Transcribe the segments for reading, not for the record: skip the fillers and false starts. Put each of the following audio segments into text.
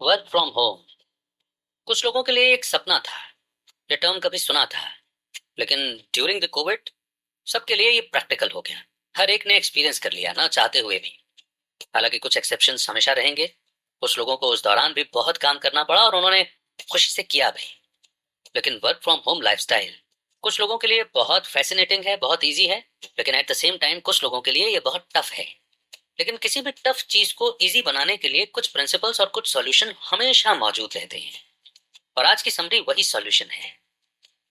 Work from home कुछ लोगों के लिए एक सपना था। ये टर्म कभी सुना था, लेकिन ड्यूरिंग द कोविड सबके लिए ये प्रैक्टिकल हो गया। हर एक ने एक्सपीरियंस कर लिया, ना चाहते हुए भी। हालांकि कुछ एक्सेप्शंस हमेशा रहेंगे। कुछ लोगों को उस दौरान भी बहुत काम करना पड़ा और उन्होंने खुशी से किया भी। लेकिन वर्क फ्रॉम होम लाइफस्टाइल कुछ लोगों के लिए बहुत फैसिनेटिंग है, बहुत इजी है। लेकिन एट द सेम टाइम कुछ लोगों के लिए ये बहुत टफ है। लेकिन किसी भी टफ चीज को इजी बनाने के लिए कुछ प्रिंसिपल्स और कुछ सॉल्यूशन हमेशा मौजूद रहते हैं। और आज की समरी वही सॉल्यूशन है।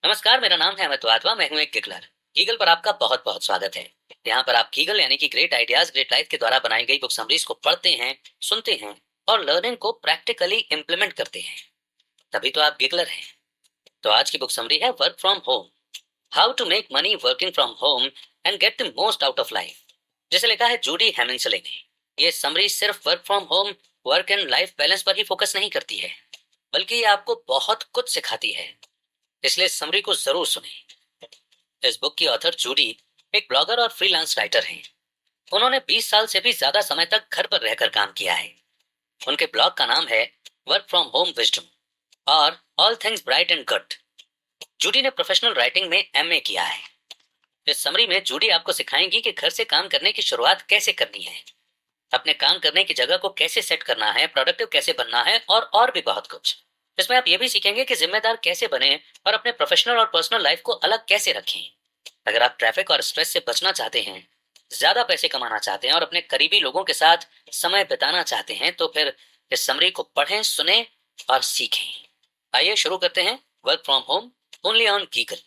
नमस्कार, मेरा नाम है अमित वाधवा। मैं हूं एक गिगलर। गीगल पर आपका बहुत बहुत स्वागत है। यहाँ पर आप गीगल यानी कि ग्रेट आइडियाज ग्रेट लाइफ के द्वारा बनाई गई बुक समरीज को पढ़ते हैं, सुनते हैं और लर्निंग को प्रैक्टिकली इंप्लीमेंट करते हैं। तभी तो आप गिगलर हैं। तो आज की बुक समरी है work from home, how to make money working from home and get the most out of life, जिसे लिखा है जूडी हेमिंसले ने। ये समरी सिर्फ work from home work and life balance पर ही फोकस नहीं करती है, बल्कि ये आपको बहुत कुछ सिखाती है। इसलिए इस समरी को जरूर सुनें। इस बुक की ऑथर जूडी एक ब्लॉगर और फ्रीलांस राइटर हैं। उन्होंने 20 साल से भी ज्यादा समय तक घर पर रहकर काम किया है। उनके ब्लॉग का नाम है वर्क फ्रॉम होम विजडम और all things bright and good. Judy ने प्रोफेशनल राइटिंग में एमए किया है। इस समरी में जूडी आपको सिखाएंगी कि घर से काम करने की शुरुआत कैसे करनी है, अपने काम करने की जगह को कैसे सेट करना है, प्रोडक्टिव कैसे बनना है और भी बहुत कुछ। इसमें आप ये भी सीखेंगे कि जिम्मेदार कैसे बने और अपने प्रोफेशनल और पर्सनल लाइफ को अलग कैसे रखें। अगर आप ट्रैफिक और स्ट्रेस से बचना चाहते हैं, ज्यादा पैसे कमाना चाहते हैं और अपने करीबी लोगों के साथ समय बिताना चाहते हैं, तो फिर इस समरी को पढ़ें, सुने और सीखें। आइए शुरू करते हैं। Work from home only on गीगल।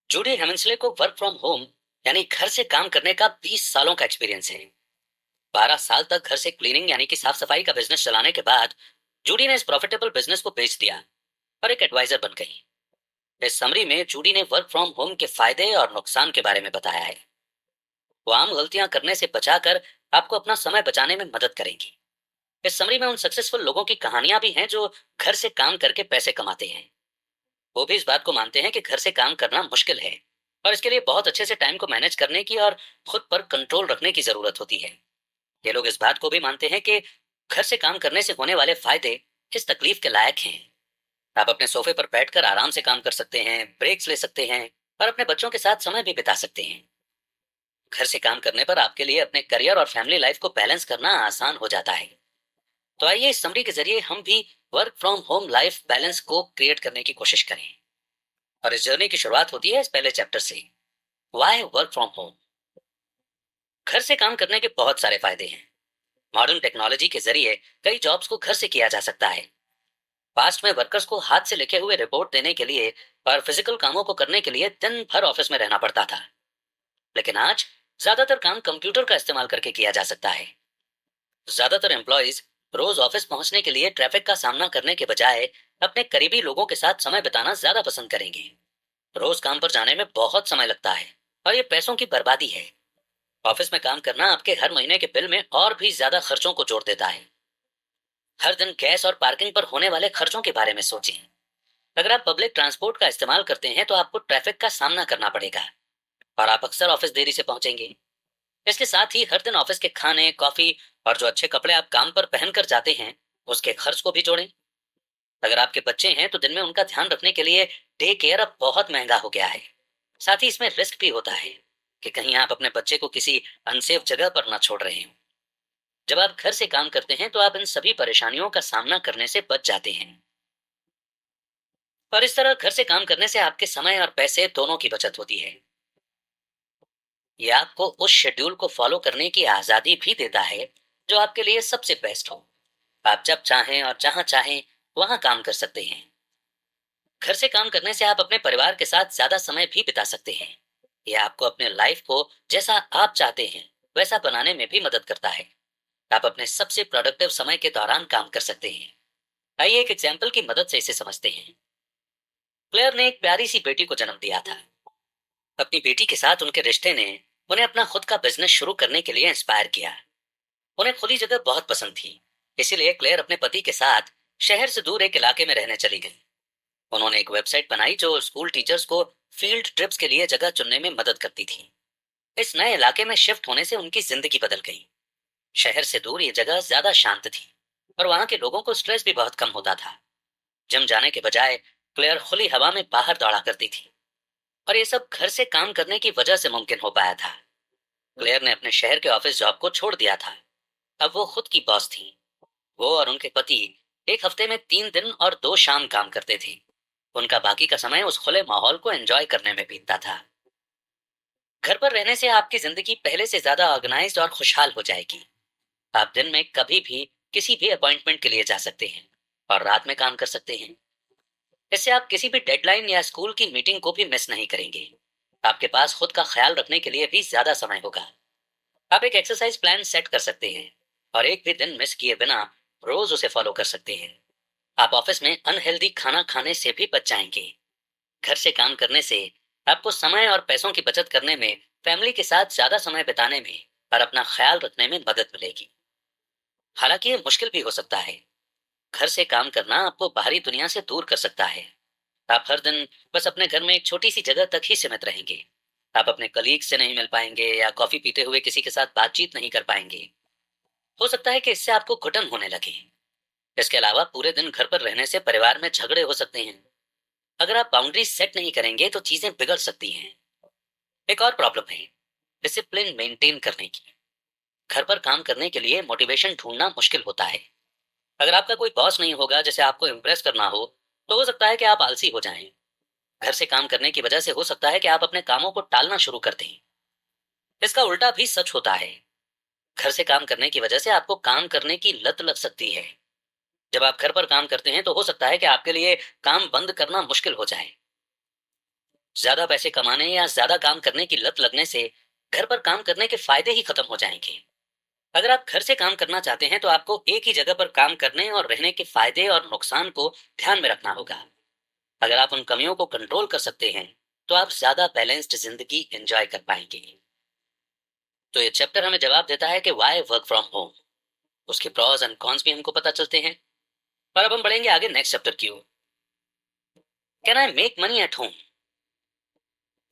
जूडी हेमिंसले को वर्क फ्रॉम होम यानी घर से काम करने का 20 सालों का एक्सपीरियंस है। 12 साल तक घर से क्लीनिंग यानी कि साफ सफाई का बिजनेस चलाने के बाद जूडी ने इस प्रॉफिटेबल बिजनेस को बेच दिया और एक एडवाइजर बन गई। इस समरी में जूडी ने वर्क फ्रॉम होम के फायदे और नुकसान के बारे में बताया है। वो आम गलतियां करने से बचाकर आपको अपना समय बचाने में मदद करेंगी। इस समरी में उन सक्सेसफुल लोगों की कहानियां भी हैं जो घर से काम करके पैसे कमाते हैं। वो भी इस बात को मानते हैं कि घर से काम करना मुश्किल है और इसके लिए बहुत अच्छे से टाइम को मैनेज करने की और खुद पर कंट्रोल रखने की जरूरत होती है। ये लोग इस बात को भी मानते हैं कि घर से काम करने से होने वाले फायदे इस तकलीफ के लायक हैं। आप अपने सोफे पर बैठकर आराम से काम कर सकते हैं, ब्रेक्स ले सकते हैं और अपने बच्चों के साथ समय भी बिता सकते हैं। घर से काम करने पर आपके लिए अपने करियर और फैमिली लाइफ को बैलेंस करना आसान हो जाता है। तो आइए इस समरी के जरिए हम भी work from home life balance को क्रिएट करने की कोशिश करें। और इस जर्नी की शुरुआत होती है इस पहले चैप्टर से, व्हाई वर्क फ्रॉम होम। घर से काम करने के बहुत सारे फायदे हैं। मॉडर्न टेक्नोलॉजी के जरिए कई जॉब्स को घर से किया जा सकता है। पास्ट में वर्कर्स को हाथ से लिखे हुए रिपोर्ट देने के लिए और फिजिकल कामों को करने के लिए दिन भर ऑफिस में रहना पड़ता था। लेकिन आज ज्यादातर काम कंप्यूटर का इस्तेमाल करके किया जा सकता है। ज्यादातर एम्प्लॉयज रोज ऑफिस पहुंचने के लिए ट्रैफिक का सामना करने के बजाय अपने करीबी लोगों के साथ समय बिताना ज्यादा पसंद करेंगे। रोज काम पर जाने में बहुत समय लगता है और ये पैसों की बर्बादी है। ऑफिस में काम करना आपके हर महीने के बिल में और भी ज्यादा खर्चों को जोड़ देता है। हर दिन गैस और पार्किंग पर होने वाले खर्चों के बारे में सोचें। अगर आप पब्लिक ट्रांसपोर्ट का इस्तेमाल करते हैं तो आपको ट्रैफिक का सामना करना पड़ेगा और आप अक्सर ऑफिस देरी से पहुंचेंगे। इसके साथ ही हर दिन ऑफिस के खाने, कॉफी और जो अच्छे कपड़े आप काम पर पहन कर जाते हैं, उसके खर्च को भी जोड़ें। अगर आपके बच्चे हैं तो दिन में उनका ध्यान रखने के लिए डे केयर अब बहुत महंगा हो गया है। साथ ही इसमें रिस्क भी होता है कि कहीं आप अपने बच्चे को किसी अनसेफ जगह पर ना छोड़ रहे हो। जब आप घर से काम करते हैं तो आप इन सभी परेशानियों का सामना करने से बच जाते हैं। और इस तरह घर से काम करने से आपके समय और पैसे दोनों की बचत होती है। ये आपको उस शेड्यूल को फॉलो करने की आजादी भी देता है जो आपके लिए सबसे बेस्ट हो। आप जब चाहें और जहां चाहें वहां काम कर सकते हैं। घर से काम करने से आप अपने परिवार के साथ ज्यादा समय भी बिता सकते हैं। यह आपको अपने लाइफ को जैसा आप चाहते हैं वैसा बनाने में भी मदद करता है। आप अपने सबसे प्रोडक्टिव समय के दौरान काम कर सकते हैं। आइए एक एग्जाम्पल की मदद से इसे समझते हैं। क्लेयर ने एक प्यारी सी बेटी को जन्म दिया था। अपनी बेटी के साथ उनके रिश्ते ने उन्हें अपना खुद का बिजनेस शुरू करने के लिए इंस्पायर किया। उन्हें खुली जगह बहुत पसंद थी, इसीलिए क्लेयर अपने पति के साथ शहर से दूर एक इलाके में रहने चली गई। उन्होंने एक वेबसाइट बनाई जो स्कूल टीचर्स को फील्ड ट्रिप्स के लिए जगह चुनने में मदद करती थी। इस नए इलाके में शिफ्ट होने से उनकी जिंदगी बदल गई। शहर से दूर ये जगह ज्यादा शांत थी और वहां के लोगों को स्ट्रेस भी बहुत कम होता था। जिम जाने के बजाय क्लेयर खुली हवा में बाहर दौड़ा करती थी, और ये सब घर से काम करने की वजह से मुमकिन हो पाया था। क्लेयर ने अपने शहर के ऑफिस जॉब को छोड़ दिया था। अब वो खुद की बॉस थी। वो और उनके पति एक हफ्ते में 3 दिन और 2 शाम काम करते थे। उनका बाकी का समय उस खुले माहौल को एंजॉय करने में बीतता था। घर पर रहने से आपकी जिंदगी पहले से ज्यादा ऑर्गेनाइज्ड और खुशहाल हो जाएगी। आप दिन में कभी भी किसी भी अपॉइंटमेंट के लिए जा सकते हैं और रात में काम कर सकते हैं। इससे आप किसी भी डेडलाइन या स्कूल की मीटिंग को भी मिस नहीं करेंगे। आपके पास खुद का ख्याल रखने के लिए भी ज्यादा समय होगा। आप एक एक्सरसाइज प्लान सेट कर सकते हैं और एक भी दिन मिस किए बिना रोज उसे फॉलो कर सकते हैं। आप ऑफिस में अनहेल्दी खाना खाने से भी बच जाएंगे। घर से काम करने से आपको समय और पैसों की बचत करने में, फैमिली के साथ ज्यादा समय बिताने में और अपना ख्याल रखने में मदद मिलेगी। हालांकि ये मुश्किल भी हो सकता है। घर से काम करना आपको बाहरी दुनिया से दूर कर सकता है। आप हर दिन बस अपने घर में एक छोटी सी जगह तक ही सीमित रहेंगे। आप अपने कलीग से नहीं मिल पाएंगे या कॉफी पीते हुए किसी के साथ बातचीत नहीं कर पाएंगे। हो सकता है कि इससे आपको घुटन होने लगे। इसके अलावा पूरे दिन घर पर रहने से परिवार में झगड़े हो सकते हैं। अगर आप बाउंड्री सेट नहीं करेंगे तो चीजें बिगड़ सकती हैं। एक और प्रॉब्लम है डिसिप्लिन मेंटेन करने की। घर पर काम करने के लिए मोटिवेशन ढूंढना मुश्किल होता है। अगर आपका कोई बॉस नहीं होगा जिसे आपको इम्प्रेस करना हो तो हो सकता है कि आप आलसी हो जाएं। घर से काम करने की वजह से हो सकता है कि आप अपने कामों को टालना शुरू कर दें। इसका उल्टा भी सच होता है। घर से काम करने की वजह से आपको काम करने की लत लग सकती है। जब आप घर पर काम करते हैं तो हो सकता है कि आपके लिए काम बंद करना मुश्किल हो जाए। ज्यादा पैसे कमाने या ज्यादा काम करने की लत लगने से घर पर काम करने के फायदे ही खत्म हो जाएंगे। अगर आप घर से काम करना चाहते हैं तो आपको एक ही जगह पर काम करने और रहने के फायदे और नुकसान को ध्यान में रखना होगा। अगर आप उन कमियों को कंट्रोल कर सकते हैं तो आप ज्यादा बैलेंस्ड जिंदगी एंजॉय कर पाएंगे। तो ये चैप्टर हमें जवाब देता है कि वाई वर्क फ्रॉम होम। उसके प्रॉस एंड कॉन्स भी हमको पता चलते हैं। और अब हम बढ़ेंगे आगे नेक्स्ट चैप्टर की ओर। Can I make money at home.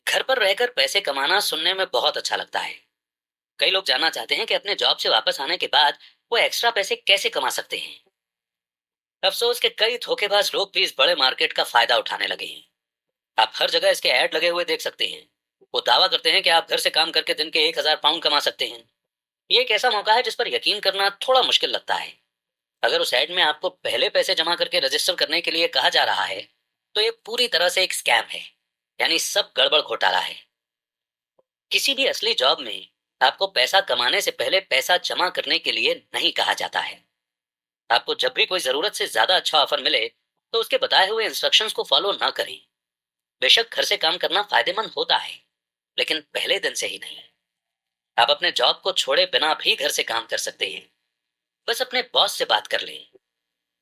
घर पर रहकर पैसे कमाना सुनने में बहुत अच्छा लगता है। कई लोग जानना चाहते हैं कि अपने जॉब से वापस आने के बाद वो एक्स्ट्रा पैसे कैसे कमा सकते हैं। अफसोस के कई धोखेबाज लोग भी इस बड़े मार्केट का फायदा उठाने लगे हैं। आप हर जगह इसके ऐड लगे हुए देख सकते हैं। वो दावा करते हैं कि आप घर से काम करके दिन के 1,000 पाउंड कमा सकते हैं। ये एक ऐसा मौका है जिस पर यकीन करना थोड़ा मुश्किल लगता है। अगर उस ऐड में आपको पहले पैसे जमा करके रजिस्टर करने के लिए कहा जा रहा है तो ये पूरी तरह से एक स्कैम है। यानी सब गड़बड़ घोटाला है। किसी भी असली जॉब में आपको पैसा कमाने से पहले पैसा जमा करने के लिए नहीं कहा जाता है। आपको जब भी कोई जरूरत से ज्यादा अच्छा ऑफर मिले तो उसके बताए हुए इंस्ट्रक्शंस को फॉलो ना करें। बेशक घर से काम करना फायदेमंद होता है, लेकिन पहले दिन से ही नहीं। आप अपने जॉब को छोड़े बिना भी घर से काम कर सकते हैं। बस अपने बॉस से बात कर लें।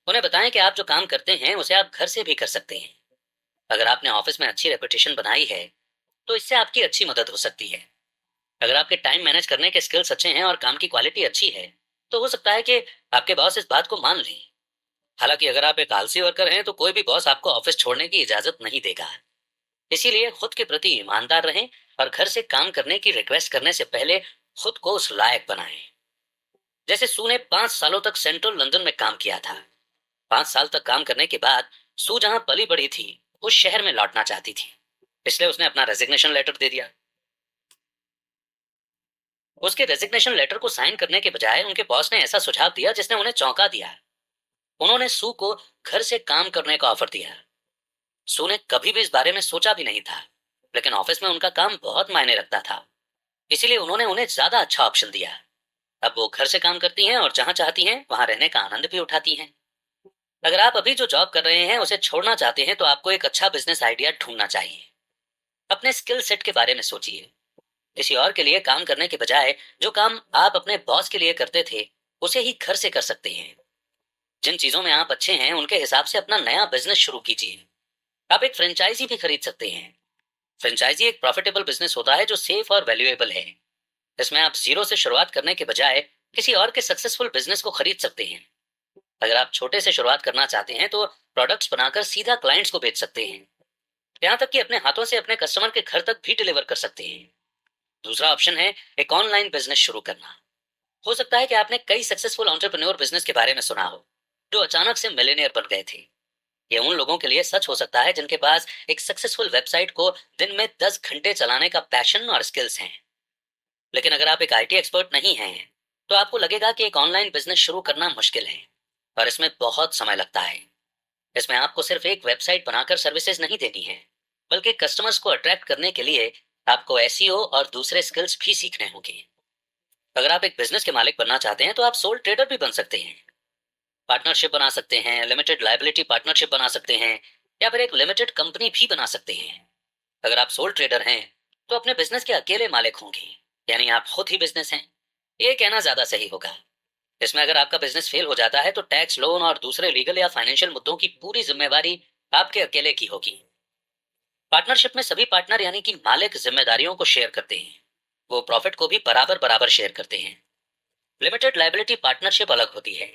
उन्हें बताएं कि आप जो काम करते हैं उसे आप घर से भी कर सकते हैं। अगर आपने ऑफिस में अच्छी रेपुटेशन बनाई है तो इससे आपकी अच्छी मदद हो सकती है। अगर आपके टाइम मैनेज करने के स्किल्स अच्छे हैं और काम की क्वालिटी अच्छी है तो हो सकता है कि आपके बॉस इस बात को मान लें। हालांकि अगर आप एक आलसी वर्कर हैं तो कोई भी बॉस आपको ऑफिस छोड़ने की इजाजत नहीं देगा। इसीलिए खुद के प्रति ईमानदार रहें और घर से काम करने की रिक्वेस्ट करने से पहले खुद को उस लायक बनाएं। जैसे सू ने 5 सालों तक सेंट्रल लंदन में काम किया था। 5 साल तक काम करने के बाद सू जहां पली बड़ी थी उस शहर में लौटना चाहती थी। इसलिए उसने अपना रेजिग्नेशन लेटर दे दिया। उसके रेजिग्नेशन लेटर को साइन करने के बजाय उनके बॉस ने ऐसा सुझाव दिया जिसने उन्हें चौंका दिया। उन्होंने सू को घर से काम करने का ऑफर दिया। सू ने कभी भी इस बारे में सोचा भी नहीं था, लेकिन ऑफिस में उनका काम बहुत मायने रखता था। इसीलिए उन्होंने उन्हें ज्यादा अच्छा ऑप्शन दिया। अब वो घर से काम करती हैं और जहां चाहती हैं वहां रहने का आनंद भी उठाती हैं। अगर आप अभी जो जॉब कर रहे हैं उसे छोड़ना चाहते हैं तो आपको एक अच्छा बिजनेस आइडिया ढूंढना चाहिए। अपने स्किल सेट के बारे में सोचिए। किसी और के लिए काम करने के बजाय जो काम आप अपने बॉस के लिए करते थे उसे ही घर से कर सकते हैं। जिन चीजों में आप अच्छे हैं उनके हिसाब से अपना नया बिजनेस शुरू कीजिए। आप एक फ्रेंचाइजी भी खरीद सकते हैं। फ्रेंचाइजी एक प्रॉफिटेबल बिजनेस होता है जो सेफ और वैल्यूएबल है। इसमें आप जीरो से शुरुआत करने के बजाय किसी और के सक्सेसफुल बिजनेस को खरीद सकते हैं। अगर आप छोटे से शुरुआत करना चाहते हैं तो प्रोडक्ट्स बनाकर सीधा क्लाइंट्स को बेच सकते हैं। यहाँ तक कि अपने हाथों से अपने कस्टमर के घर तक भी डिलीवर कर सकते हैं। दूसरा ऑप्शन है एक ऑनलाइन बिजनेस शुरू करना। हो सकता है कि आपने कई सक्सेसफुल एंटरप्रेन्योर बिजनेस के बारे में सुना हो, जो अचानक से मिलियनियर बन गए थे। ये उन लोगों के लिए सच हो सकता है जिनके पास एक सक्सेसफुल वेबसाइट को दिन में 10 घंटे चलाने का पैशन और स्किल्स हैं। लेकिन अगर आप एक आईटी एक्सपर्ट नहीं हैं, तो आपको लगेगा कि एक ऑनलाइन बिजनेस शुरू करना मुश्किल है और इसमें बहुत समय लगता है। इसमें आपको सिर्फ एक वेबसाइट बनाकर सर्विसेज नहीं देनी है, बल्कि कस्टमर्स को अट्रैक्ट करने के लिए आपको एसईओ और दूसरे स्किल्स भी सीखने होंगे। अगर आप एक बिजनेस के मालिक बनना चाहते हैं तो आप सोल ट्रेडर भी बन सकते हैं, पार्टनरशिप बना सकते हैं, लिमिटेड लायबिलिटी पार्टनरशिप बना सकते हैं, या फिर एक लिमिटेड कंपनी भी बना सकते हैं। अगर आप सोल ट्रेडर हैं तो अपने बिजनेस के अकेले मालिक होंगे, यानी आप खुद ही बिजनेस हैं। ये कहना ज्यादा सही होगा। इसमें अगर आपका बिजनेस फेल हो जाता है तो टैक्स, लोन और दूसरे लीगल या फाइनेंशियल मुद्दों की पूरी जिम्मेवारी आपके अकेले की होगी। पार्टनरशिप में सभी पार्टनर यानी कि मालिक जिम्मेदारियों को शेयर करते हैं, वो प्रॉफिट को भी बराबर बराबर शेयर करते हैं। लिमिटेड लायबिलिटी पार्टनरशिप अलग होती है।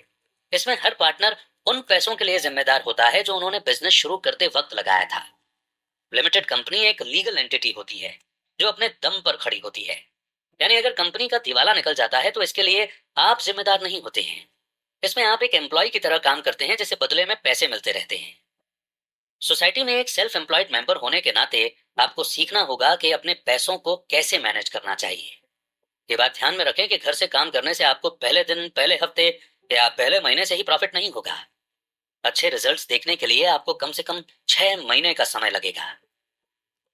इसमें हर पार्टनर उन पैसों के लिए जिम्मेदार होता है जो उन्होंने बिजनेस शुरू करते वक्त लगाया था। लिमिटेड कंपनी एक लीगल एंटिटी होती है जो अपने दम पर खड़ी होती है, यानी अगर कंपनी का दिवाला निकल जाता है तो इसके लिए आप जिम्मेदार नहीं होते हैं। इसमें आप एक एम्प्लॉय की तरह काम करते हैं जिसे बदले में पैसे मिलते रहते हैं। सोसाइटी में एक सेल्फ एम्प्लॉयड मेंबर होने के नाते आपको सीखना होगा कि अपने पैसों को कैसे मैनेज करना चाहिए। ये बात ध्यान में रखें कि घर से काम करने से आपको पहले दिन, पहले हफ्ते या पहले महीने से ही प्रॉफिट नहीं होगा। अच्छे रिजल्ट्स देखने के लिए आपको कम से कम 6 महीने का समय लगेगा।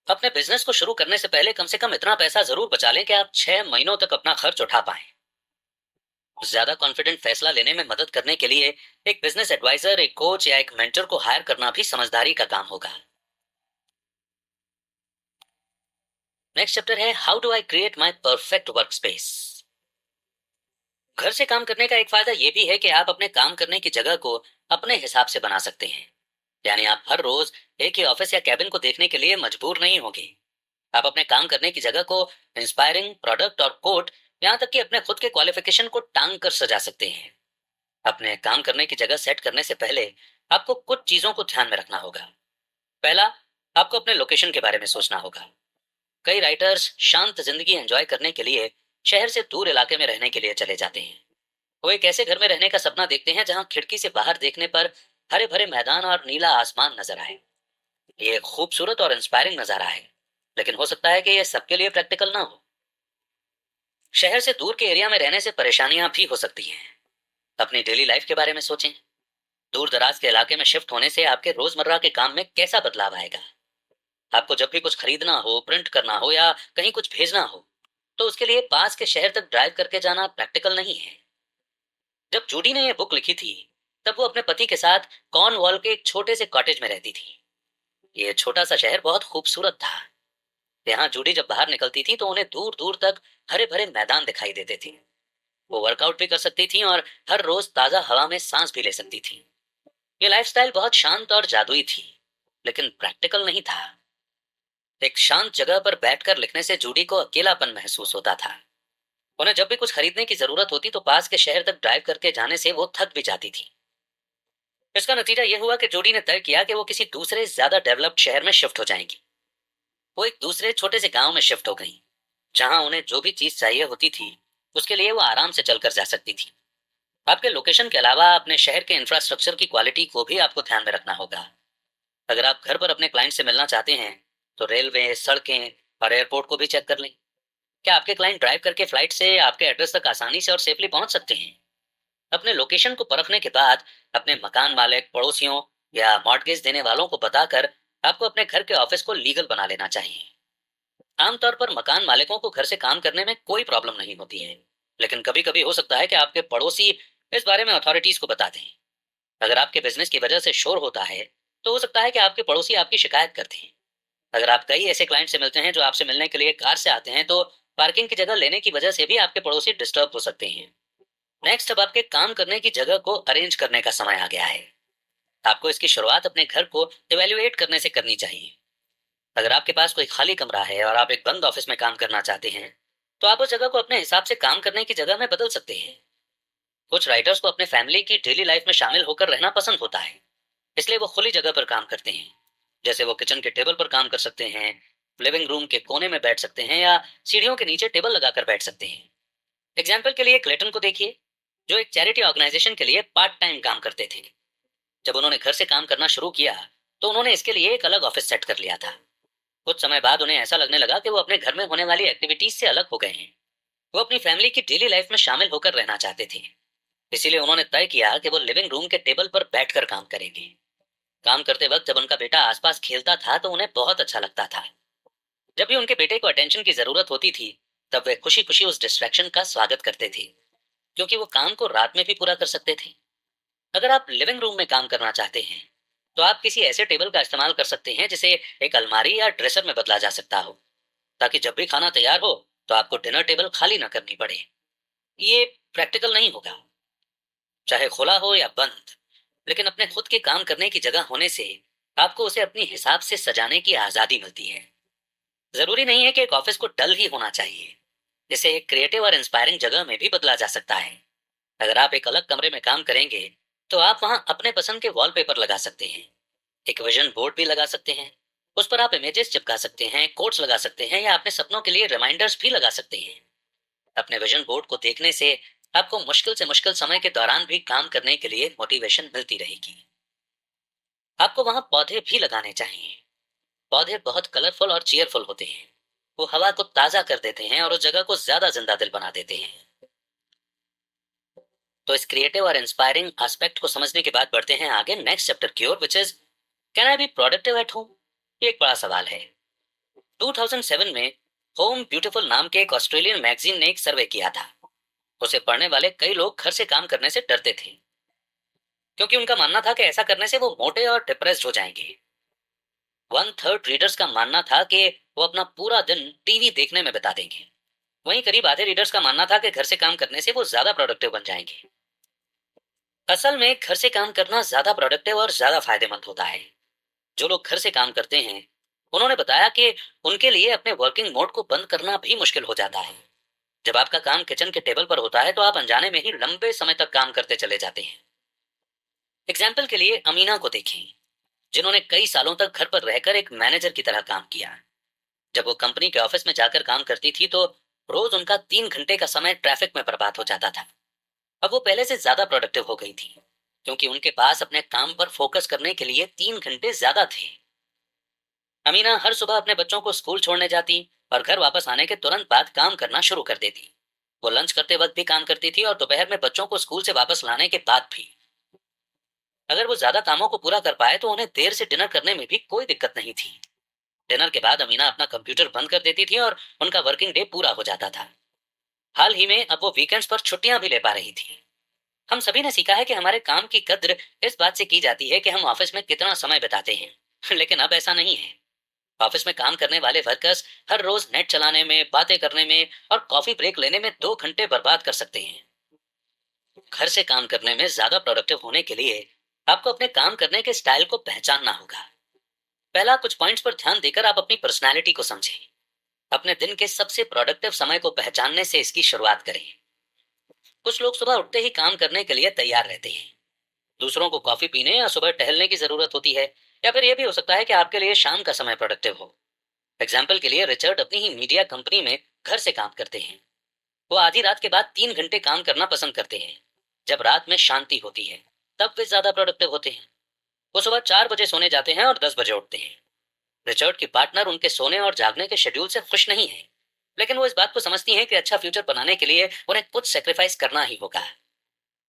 अपने बिजनेस को शुरू करने से पहले कम से कम इतना पैसा जरूर बचा लें कि आप 6 महीनों तक अपना खर्च उठा पाएं। ज्यादा कॉन्फिडेंट फैसला लेने में मदद करने के लिए एक बिजनेस एडवाइजर, एक कोच या एक मेंटर को हायर करना भी समझदारी का काम होगा। नेक्स्ट चैप्टर है how do I create my perfect work space. घर से काम करने का एक फायदा यह भी है कि आप अपने काम करने की जगह को अपने हिसाब से बना सकते हैं, यानी आप हर रोज एक ही ऑफिस या कैबिन को देखने के लिए मजबूर नहीं होंगे। आप अपने काम करने की जगह को इंस्पायरिंग, प्रोडक्ट और कोट, यहाँ तक कि अपने खुद के क्वालिफिकेशन को टांग कर सजा सकते हैं। अपने काम करने की जगह सेट करने से पहले आपको कुछ चीजों को ध्यान में रखना होगा। पहला, आपको अपने लोकेशन के बारे में सोचना होगा। कई राइटर्स शांत जिंदगी एंजॉय करने के लिए शहर से दूर इलाके में रहने के लिए चले जाते हैं। वो एक ऐसे घर में रहने का सपना देखते हैं जहां खिड़की से बाहर देखने पर हरे भरे मैदान और नीला आसमान नजर आए। ये एक खूबसूरत और इंस्पायरिंग नजारा है, लेकिन हो सकता है कि यह सबके लिए प्रैक्टिकल ना हो। शहर से दूर के एरिया में रहने से परेशानियां भी हो सकती हैं। अपनी डेली लाइफ के बारे में सोचें। दूर दराज के इलाके में शिफ्ट होने से आपके रोजमर्रा के काम में कैसा बदलाव आएगा। आपको जब भी कुछ खरीदना हो, प्रिंट करना हो या कहीं कुछ भेजना हो, तो उसके लिए पास के शहर तक ड्राइव करके जाना प्रैक्टिकल नहीं है। जब जूडी ने यह बुक लिखी थी, तब वो अपने पति के साथ कॉर्नवॉल के एक छोटे से कॉटेज में रहती थी। ये छोटा सा शहर बहुत खूबसूरत था। यहाँ जूडी जब बाहर निकलती थी तो उन्हें दूर दूर तक हरे भरे मैदान दिखाई देते थे। वो वर्कआउट भी कर सकती थी और हर रोज ताजा हवा में सांस भी ले सकती थी। ये लाइफस्टाइल बहुत शांत और जादुई थी, लेकिन प्रैक्टिकल नहीं था। एक शांत जगह पर बैठकर लिखने से जूडी को अकेलापन महसूस होता था। उन्हें जब भी कुछ खरीदने की जरूरत होती तो पास के शहर तक ड्राइव करके जाने से वो थक भी जाती थी। इसका नतीजा यह हुआ कि जूडी ने तय किया कि वो किसी दूसरे ज्यादा डेवलप्ड शहर में शिफ्ट हो जाएंगी। वो एक दूसरे छोटे से गांव में शिफ्ट हो गई, जहां उन्हें जो भी चीज चाहिए होती थी उसके लिए वो आराम से चलकर जा सकती थी। आपके लोकेशन के अलावा अपने शहर के इंफ्रास्ट्रक्चर की क्वालिटी को भी आपको ध्यान में रखना होगा। अगर आप घर पर अपने क्लाइंट से मिलना चाहते हैं तो रेलवे, सड़कें और एयरपोर्ट को भी चेक कर लें। क्या आपके क्लाइंट ड्राइव करके फ्लाइट से आपके एड्रेस तक आसानी से और सेफली पहुंच सकते हैं? अपने लोकेशन को परखने के बाद अपने मकान मालिक, पड़ोसियों या मॉर्टगेज देने वालों को बताकर आपको अपने घर के ऑफिस को लीगल बना लेना चाहिए। आमतौर पर मकान मालिकों को घर से काम करने में कोई प्रॉब्लम नहीं होती है, लेकिन कभी कभी हो सकता है कि आपके पड़ोसी इस बारे में अथॉरिटीज को बता दें। अगर आपके बिजनेस की वजह से शोर होता है तो हो सकता है कि आपके पड़ोसी आपकी शिकायत करते हैं। अगर आप कई ऐसे क्लाइंट से मिलते हैं जो आपसे मिलने के लिए कार से आते हैं तो पार्किंग की जगह लेने की वजह से भी आपके पड़ोसी डिस्टर्ब हो सकते हैं। नेक्स्ट, अब आपके काम करने की जगह को अरेंज करने का समय आ गया है। आपको इसकी शुरुआत अपने घर को इवेल्युएट करने से करनी चाहिए। अगर आपके पास कोई खाली कमरा है और आप एक बंद ऑफिस में काम करना चाहते हैं तो आप उस जगह को अपने हिसाब से काम करने की जगह में बदल सकते हैं। कुछ राइटर्स को अपने फैमिली की डेली लाइफ में शामिल होकर रहना पसंद होता है, इसलिए वो खुली जगह पर काम करते हैं। जैसे वो किचन के टेबल पर काम कर सकते हैं, लिविंग रूम के कोने में बैठ सकते हैं या सीढ़ियों के नीचे टेबल लगाकर बैठ सकते हैं। एग्जाम्पल के लिए क्लेटन को देखिए, जो एक चैरिटी ऑर्गेनाइजेशन के लिए पार्ट टाइम काम करते थे। जब उन्होंने घर से काम करना शुरू किया तो उन्होंने इसके लिए एक अलग ऑफिस सेट कर लिया था। कुछ समय बाद उन्हें ऐसा लगने लगा कि वो अपने घर में होने वाली एक्टिविटीज से अलग हो गए हैं। वो अपनी फैमिली की डेली लाइफ में शामिल होकर रहना चाहते थे। इसीलिए उन्होंने तय किया कि वो लिविंग रूम के टेबल पर बैठकर काम करेंगे। काम करते वक्त जब उनका बेटा आसपास खेलता था तो उन्हें बहुत अच्छा लगता था। जब भी उनके बेटे को अटेंशन की जरूरत होती थी, तब वे खुशी खुशी उस डिस्ट्रैक्शन का स्वागत करते थे, क्योंकि वो काम को रात में भी पूरा कर सकते थे। अगर आप लिविंग रूम में काम करना चाहते हैं तो आप किसी ऐसे टेबल का इस्तेमाल कर सकते हैं जिसे एक अलमारी या ड्रेसर में बदला जा सकता हो, ताकि जब भी खाना तैयार हो तो आपको डिनर टेबल खाली ना करनी पड़े। ये प्रैक्टिकल नहीं होगा, चाहे खुला हो या बंद, लेकिन अपने खुद के काम करने की जगह होने से आपको उसे अपनी हिसाब से सजाने की आजादी मिलती है। जरूरी नहीं है कि एक ऑफिस को डल ही होना चाहिए, इसे एक क्रिएटिव और इंस्पायरिंग जगह में भी बदला जा सकता है। अगर आप एक अलग कमरे में काम करेंगे तो आप वहां अपने पसंद के वॉलपेपर लगा सकते हैं, एक विजन बोर्ड भी लगा सकते हैं। उस पर आप इमेजेस चिपका सकते हैं, कोट्स लगा सकते हैं या अपने सपनों के लिए रिमाइंडर्स भी लगा सकते हैं। अपने विजन बोर्ड को देखने से आपको मुश्किल से मुश्किल समय के दौरान भी काम करने के लिए मोटिवेशन मिलती रहेगी। आपको वहां पौधे भी लगाने चाहिए। पौधे बहुत कलरफुल और चीयरफुल होते हैं। वो हवा को ताजा कर देते हैं और उस जगह को ज्यादा जिंदा दिल बना देते हैं। तो इस क्रिएटिव और इंस्पायरिंग एस्पेक्ट को समझने के बाद बढ़ते हैं आगे नेक्स्ट चैप्टर की ओर, which is can I be productive at home. ये एक बड़ा सवाल है। 2007 में होम ब्यूटीफुल नाम के एक ऑस्ट्रेलियन मैगजीन ने एक सर्वे किया था। उसे पढ़ने वाले कई लोग घर से काम करने से डरते थे, क्योंकि उनका मानना था कि ऐसा करने से वो मोटे और डिप्रेस्ड हो जाएंगे। 1/3 रीडर्स का मानना था कि वो अपना पूरा दिन टीवी देखने में बिता देंगे। वहीं करीब आधे रीडर्स का मानना था कि घर से काम करने से वो ज्यादा प्रोडक्टिव बन जाएंगे। असल में घर से काम करना ज्यादा प्रोडक्टिव और ज्यादा फायदेमंद होता है। जो लोग घर से काम करते हैं उन्होंने बताया कि उनके लिए अपने वर्किंग मोड को बंद करना भी मुश्किल हो जाता है। जब आपका काम किचन के टेबल पर होता है तो आप अनजाने में ही लंबे समय तक काम करते चले जाते हैं। एग्जाम्पल के लिए अमीना को देखें, जिन्होंने कई सालों तक घर पर रहकर एक मैनेजर की तरह काम किया। जब वो कंपनी के ऑफिस में जाकर काम करती थी तो रोज उनका 3 घंटे का समय ट्रैफिक में बर्बाद हो जाता था। अब वो पहले से ज्यादा प्रोडक्टिव हो गई थी, क्योंकि उनके पास अपने काम पर फोकस करने के लिए 3 घंटे ज्यादा थे। अमीना हर सुबह अपने बच्चों को स्कूल छोड़ने जाती और घर वापस आने के तुरंत बाद काम करना शुरू कर देती। वो लंच करते वक्त भी काम करती थी और दोपहर में बच्चों को स्कूल से वापस लाने के बाद भी। अगर वो ज्यादा कामों को पूरा कर पाए तो उन्हें देर से डिनर करने में भी कोई दिक्कत नहीं थी। डिनर के बाद अमीना अपना कंप्यूटर बंद कर देती थी और उनका वर्किंग डे पूरा हो जाता था। हाल ही में अब वो वीकेंड्स पर छुट्टियां भी ले पा रही थी। हम सभी ने सीखा है कि हमारे काम की कद्र इस बात से की जाती है कि हम ऑफिस में कितना समय बिताते हैं लेकिन अब ऐसा नहीं है। ऑफिस में काम करने वाले वर्कर्स हर रोज नेट चलाने में, बातें करने में और कॉफी ब्रेक लेने में 2 घंटे बर्बाद कर सकते हैं। घर से काम करने में ज्यादा प्रोडक्टिव होने के लिए आपको अपने काम करने के स्टाइल को पहचानना होगा। पहला, कुछ पॉइंट्स पर ध्यान देकर आप अपनी पर्सनालिटी को समझें। अपने दिन के सबसे प्रोडक्टिव समय को पहचानने से इसकी शुरुआत करें। कुछ लोग सुबह उठते ही काम करने के लिए तैयार रहते हैं, दूसरों को कॉफी पीने या सुबह टहलने की जरूरत होती है, या फिर यह भी हो सकता है कि आपके लिए शाम का समय प्रोडक्टिव हो। एग्जाम्पल के लिए रिचर्ड अपनी ही मीडिया कंपनी में घर से काम करते हैं। वो आधी रात के बाद 3 घंटे काम करना पसंद करते हैं। जब रात में शांति होती है तब वे ज्यादा प्रोडक्टिव होते हैं। वो सुबह 4 बजे सोने जाते हैं और 10 बजे उठते हैं। रिचर्ड की पार्टनर उनके सोने और जागने के शेड्यूल से खुश नहीं है, लेकिन वो इस बात को समझती हैं कि अच्छा फ्यूचर बनाने के लिए उन्हें कुछ सेक्रीफाइस करना ही होगा।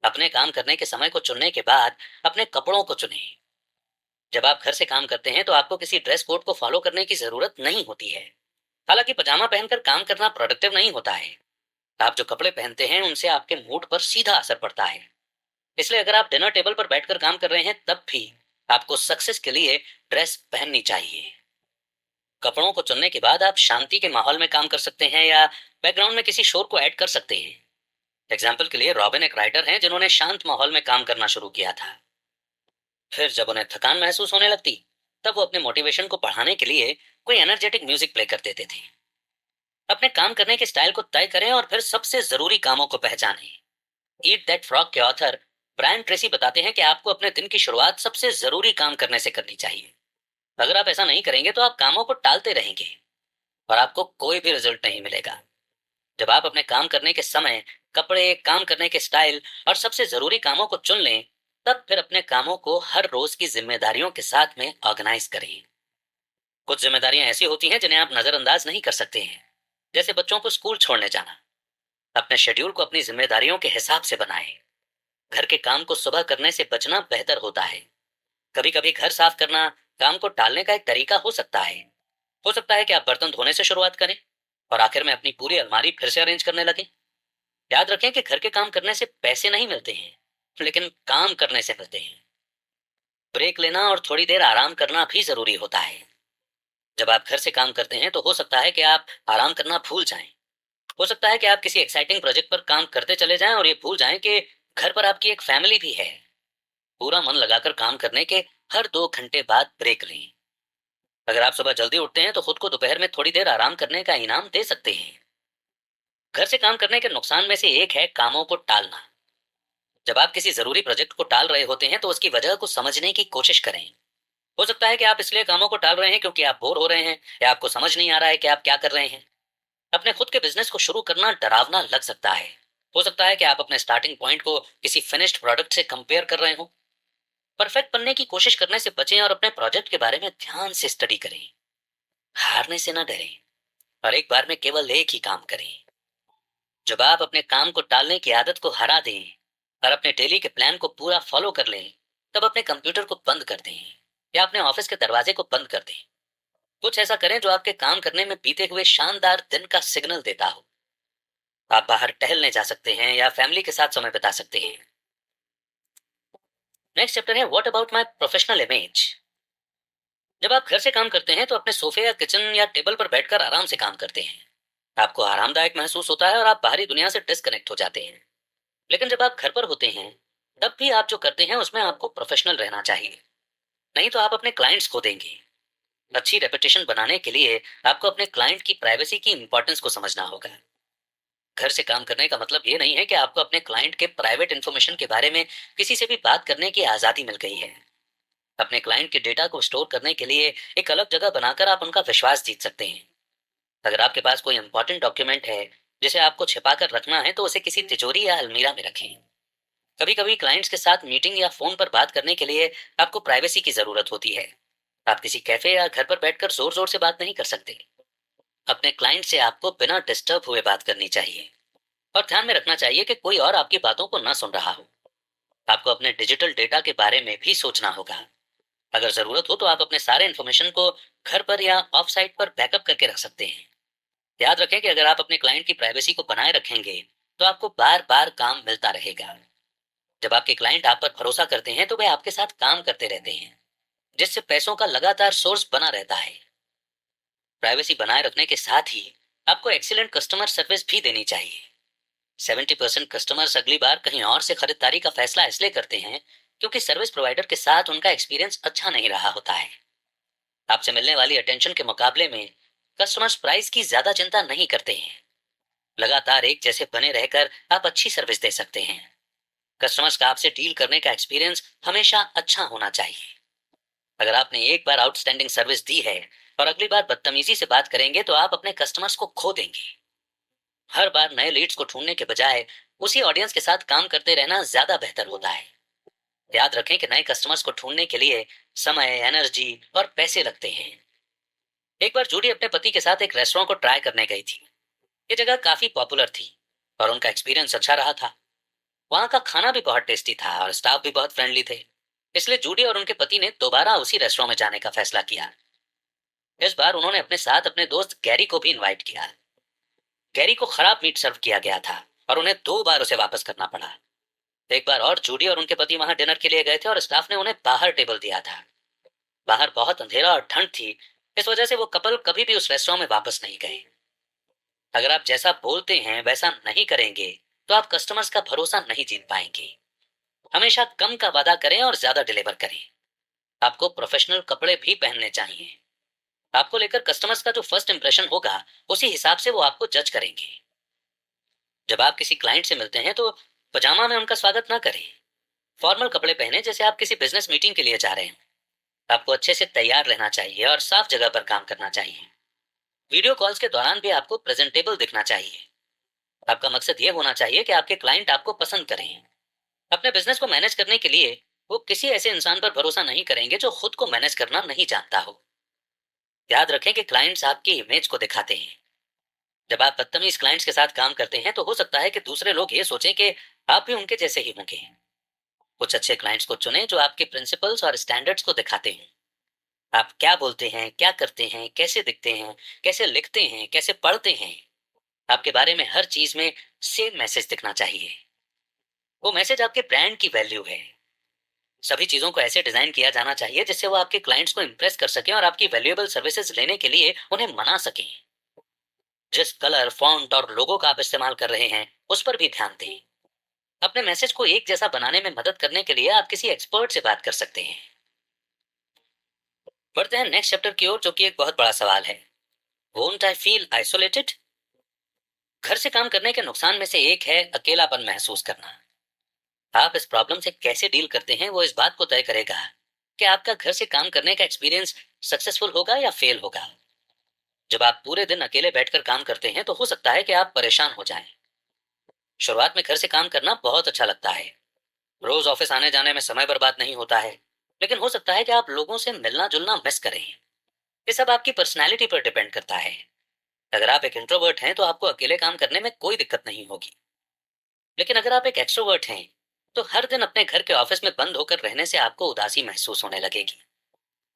अपने काम करने के समय को चुनने के बाद अपने कपड़ों को चुनें। जब आप घर से काम करते हैं तो आपको किसी ड्रेस कोड को फॉलो करने की जरूरत नहीं होती है। हालांकि पजामा पहनकर काम करना प्रोडक्टिव नहीं होता है। आप जो कपड़े पहनते हैं उनसे आपके मूड पर सीधा असर पड़ता है। इसलिए अगर आप डिनर टेबल पर बैठकर काम कर रहे हैं तब भी आपको सक्सेस के लिए ड्रेस पहननी चाहिए। कपड़ों को चुनने के बाद आप शांति के माहौल में काम कर सकते हैं या बैकग्राउंड में किसी शोर को ऐड कर सकते हैं। एग्जाम्पल के लिए रॉबिन एक राइटर हैं जिन्होंने शांत माहौल में काम करना शुरू किया था। फिर जब उन्हें थकान महसूस होने लगती तब वो अपने मोटिवेशन को बढ़ाने के लिए कोई एनर्जेटिक म्यूजिक प्ले कर देते थे। अपने काम करने के स्टाइल को तय करें और फिर सबसे जरूरी कामों को पहचानें। ईट दैट फ्रॉग के ऑथर ब्रायन ट्रेसी बताते हैं कि आपको अपने दिन की शुरुआत सबसे जरूरी काम करने से करनी चाहिए। अगर आप ऐसा नहीं करेंगे तो आप कामों को टालते रहेंगे और आपको कोई भी रिजल्ट नहीं मिलेगा। जब आप अपने काम करने के समय, कपड़े, काम करने के स्टाइल और सबसे जरूरी कामों को चुन लें तब फिर अपने कामों को हर रोज की जिम्मेदारियों के साथ में ऑर्गेनाइज करें। कुछ जिम्मेदारियां ऐसी होती हैं जिन्हें आप नजरअंदाज नहीं कर सकते हैं, जैसे बच्चों को स्कूल छोड़ने जाना। अपने शेड्यूल को अपनी जिम्मेदारियों के हिसाब से बनाएं। घर के काम को सुबह करने से बचना बेहतर होता है। कभी कभी घर साफ करना काम को टालने का एक तरीका हो सकता है। हो सकता है कि आप बर्तन धोने से शुरुआत करें और आखिर में अपनी पूरी अलमारी फिर से अरेंज करने लगें। याद रखें कि घर के काम करने से पैसे नहीं मिलते हैं, लेकिन काम करने से मिलते हैं। ब्रेक लेना और थोड़ी देर आराम करना भी जरूरी होता है। जब आप घर से काम करते हैं तो हो सकता है कि आप आराम करना भूल जाएं। हो सकता है कि आप किसी एक्साइटिंग प्रोजेक्ट पर काम करते चले जाएं और ये भूल जाएं कि घर पर आपकी एक फैमिली भी है। पूरा मन लगाकर काम करने के हर 2 घंटे बाद ब्रेक लें। अगर आप सुबह जल्दी उठते हैं तो खुद को दोपहर में थोड़ी देर आराम करने का इनाम दे सकते हैं। घर से काम करने के नुकसान में से एक है कामों को टालना। जब आप किसी जरूरी प्रोजेक्ट को टाल रहे होते हैं तो उसकी वजह को समझने की कोशिश करें। हो सकता है कि आप इसलिए कामों को टाल रहे हैं क्योंकि आप बोर हो रहे हैं या आपको समझ नहीं आ रहा है कि आप क्या कर रहे हैं। अपने खुद के बिजनेस को शुरू करना डरावना लग सकता है। हो सकता है कि आप अपने स्टार्टिंग पॉइंट को किसी फिनिश्ड प्रोडक्ट से कंपेयर कर रहे हो। परफेक्ट बनने की कोशिश करने से बचें और अपने प्रोजेक्ट के बारे में ध्यान से स्टडी करें। हारने से न डरें और एक बार में केवल एक ही काम करें। जब आप अपने काम को टालने की आदत को हरा दें और अपने डेली के प्लान को पूरा फॉलो कर लें, तब अपने कंप्यूटर को बंद कर दें या अपने ऑफिस के दरवाजे को बंद कर दें। कुछ ऐसा करें जो आपके काम करने में बीते हुए शानदार दिन का सिग्नल देता हो। आप बाहर टहलने जा सकते हैं या फैमिली के साथ समय बिता सकते हैं। नेक्स्ट चैप्टर है what about my professional image. जब आप घर से काम करते हैं तो अपने सोफे या किचन या टेबल पर बैठकर आराम से काम करते हैं। आपको आरामदायक महसूस होता है और आप बाहरी दुनिया से डिस्कनेक्ट हो जाते हैं। लेकिन जब आप घर पर होते हैं तब भी आप जो करते हैं उसमें आपको प्रोफेशनल रहना चाहिए, नहीं तो आप अपने क्लाइंट्स खो देंगे। अच्छी रेपुटेशन बनाने के लिए आपको अपने क्लाइंट की प्राइवेसी की इंपॉर्टेंस को समझना होगा। घर से काम करने का मतलब ये नहीं है कि आपको अपने क्लाइंट के प्राइवेट इंफॉर्मेशन के बारे में किसी से भी बात करने की आजादी मिल गई है। अपने क्लाइंट के डेटा को स्टोर करने के लिए एक अलग जगह बनाकर आप उनका विश्वास जीत सकते हैं। अगर आपके पास कोई इंपॉर्टेंट डॉक्यूमेंट है जिसे आपको छिपा कर रखना है तो उसे किसी तिजोरी या अलमीरा में रखें। कभी कभी क्लाइंट्स के साथ मीटिंग या फोन पर बात करने के लिए आपको प्राइवेसी की जरूरत होती है। आप किसी कैफे या घर पर बैठकर जोर जोर से बात नहीं कर सकते। अपने क्लाइंट से आपको बिना डिस्टर्ब हुए बात करनी चाहिए और ध्यान में रखना चाहिए कि कोई और आपकी बातों को न सुन रहा हो। आपको अपने डिजिटल डेटा के बारे में भी सोचना होगा। अगर जरूरत हो तो आप अपने सारे इंफॉर्मेशन को घर पर या ऑफ साइट पर बैकअप करके रख सकते हैं। याद रखें कि अगर आप अपने क्लाइंट की प्राइवेसी को बनाए रखेंगे तो आपको बार बार काम मिलता रहेगा। जब आपके क्लाइंट आप पर भरोसा करते हैं तो वे आपके साथ काम करते रहते हैं, जिससे पैसों का लगातार सोर्स बना रहता है। प्राइवेसी बनाए रखने के साथ ही आपको एक्सीलेंट कस्टमर सर्विस भी देनी चाहिए। 70% कस्टमर्स अगली बार कहीं और से खरीदारी का फैसला इसलिए करते हैं क्योंकि सर्विस प्रोवाइडर के साथ उनका एक्सपीरियंस अच्छा नहीं रहा होता है। आपसे मिलने वाली अटेंशन के मुकाबले में कस्टमर्स प्राइस की ज्यादा चिंता नहीं करते हैं। लगातार एक जैसे बने रहकर आप अच्छी सर्विस दे सकते हैं। कस्टमर्स का आपसे डील करने का एक्सपीरियंस हमेशा अच्छा होना चाहिए। अगर आपने एक बार आउटस्टैंडिंग सर्विस दी है और अगली बार बदतमीजी से बात करेंगे तो आप अपने कस्टमर्स को खो देंगे। हर बार नए लीड्स को ढूंढने के बजाय उसी ऑडियंस के साथ काम करते रहना ज्यादा बेहतर होता है। याद रखें कि नए कस्टमर्स को ढूंढने के लिए समय, एनर्जी और पैसे लगते हैं। एक बार जूडी अपने पति के साथ एक रेस्टोरेंट को ट्राई करने गई थी। ये जगह काफी पॉपुलर थी और उनका एक्सपीरियंस अच्छा रहा था। वहां का खाना भी बहुत टेस्टी था और स्टाफ भी बहुत फ्रेंडली थे। इसलिए जूडी और उनके पति ने दोबारा उसी रेस्टोरेंट में जाने का फैसला किया। इस बार उन्होंने अपने साथ अपने दोस्त गैरी को भी इनवाइट किया। गैरी को खराब मीट सर्व किया गया था और उन्हें 2 बार उसे वापस करना पड़ा। एक बार और जूडी और उनके पति वहां डिनर के लिए गए थे और स्टाफ ने उन्हें बाहर टेबल दिया था। बाहर बहुत अंधेरा और ठंड थी, इस वजह से वो कपल कभी भी उस रेस्टोरेंट में वापस नहीं गए। अगर आप जैसा बोलते हैं वैसा नहीं करेंगे तो आप कस्टमर्स का भरोसा नहीं जीत पाएंगे। हमेशा कम का वादा करें और ज्यादा डिलीवर करें। आपको प्रोफेशनल कपड़े भी पहनने चाहिए। आपको लेकर कस्टमर्स का जो फर्स्ट इंप्रेशन होगा उसी हिसाब से वो आपको जज करेंगे। जब आप किसी क्लाइंट से मिलते हैं तो पजामा में उनका स्वागत ना करें। फॉर्मल कपड़े पहने जैसे आप किसी बिजनेस मीटिंग के लिए जा रहे हैं। आपको अच्छे से तैयार रहना चाहिए और साफ जगह पर काम करना चाहिए। वीडियो कॉल्स के दौरान भी आपको प्रेजेंटेबल दिखना चाहिए। आपका मकसद ये होना चाहिए कि आपके क्लाइंट आपको पसंद करें। अपने बिजनेस को मैनेज करने के लिए वो किसी ऐसे इंसान पर भरोसा नहीं करेंगे जो खुद को मैनेज करना नहीं जानता हो। याद रखें कि क्लाइंट्स आपकी इमेज को दिखाते हैं। जब आप बदतमीज क्लाइंट्स के साथ काम करते हैं तो हो सकता है कि दूसरे लोग ये सोचें कि आप भी उनके जैसे ही होंगे। कुछ अच्छे क्लाइंट्स को चुनें जो आपके प्रिंसिपल्स और स्टैंडर्ड्स को दिखाते हैं। आप क्या बोलते हैं, क्या करते हैं, कैसे दिखते हैं, कैसे लिखते हैं, कैसे पढ़ते हैं, आपके बारे में हर चीज में सेम मैसेज दिखना चाहिए। वो मैसेज आपके ब्रांड की वैल्यू है। सभी चीजों को ऐसे डिजाइन किया जाना चाहिए जिससे वो आपके क्लाइंट्स को इंप्रेस कर सकें और आपकी वैल्यूएबल सर्विसेज लेने के लिए उन्हें मना सकें। जिस कलर, फॉन्ट और लोगो का आप इस्तेमाल कर रहे हैं उस पर भी ध्यान दें। अपने मैसेज को एक जैसा बनाने में मदद करने के लिए आप किसी एक्सपर्ट से बात कर सकते हैं। बढ़ते हैं नेक्स्ट चैप्टर की ओर, जो कि एक बहुत बड़ा सवाल है। Won't I feel isolated? घर से काम करने के नुकसान में से एक है अकेलापन महसूस करना। आप इस प्रॉब्लम से कैसे डील करते हैं वो इस बात को तय करेगा कि आपका घर से काम करने का एक्सपीरियंस सक्सेसफुल होगा या फेल होगा। जब आप पूरे दिन अकेले बैठकर काम करते हैं तो हो सकता है कि आप परेशान हो जाएं। शुरुआत में घर से काम करना बहुत अच्छा लगता है। रोज ऑफिस आने जाने में समय बर्बाद नहीं होता है, लेकिन हो सकता है कि आप लोगों से मिलना जुलना मिस करें। ये सब आपकी पर्सनैलिटी पर डिपेंड करता है। अगर आप एक इंट्रोवर्ट हैं तो आपको अकेले काम करने में कोई दिक्कत नहीं होगी, लेकिन अगर आप एक एक्सट्रोवर्ट हैं तो हर दिन अपने घर के ऑफिस में बंद होकर रहने से आपको उदासी महसूस होने लगेगी।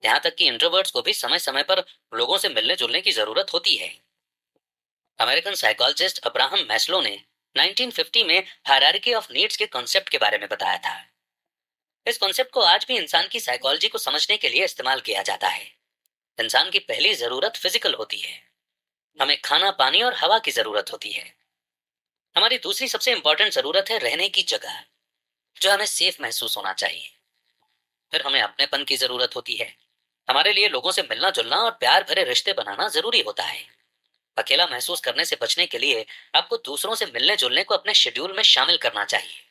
यहाँ तक कि इंट्रोवर्ट्स को भी समय समय पर लोगों से मिलने जुलने की जरूरत होती है। अमेरिकन साइकोलॉजिस्ट अब्राहम मैस्लो ने 1950 में हायरार्की ऑफ नीड्स के कॉन्सेप्ट के बारे में बताया था। इस कॉन्सेप्ट को आज भी इंसान की साइकोलॉजी को समझने के लिए इस्तेमाल किया जाता है। इंसान की पहली जरूरत फिजिकल होती है। हमें खाना, पानी और हवा की जरूरत होती है। हमारी दूसरी सबसे इंपॉर्टेंट जरूरत है रहने की जगह, जो हमें सेफ महसूस होना चाहिए। फिर हमें अपनेपन की जरूरत होती है। हमारे लिए लोगों से मिलना जुलना और प्यार भरे रिश्ते बनाना जरूरी होता है। अकेला महसूस करने से बचने के लिए आपको दूसरों से मिलने जुलने को अपने शेड्यूल में शामिल करना चाहिए।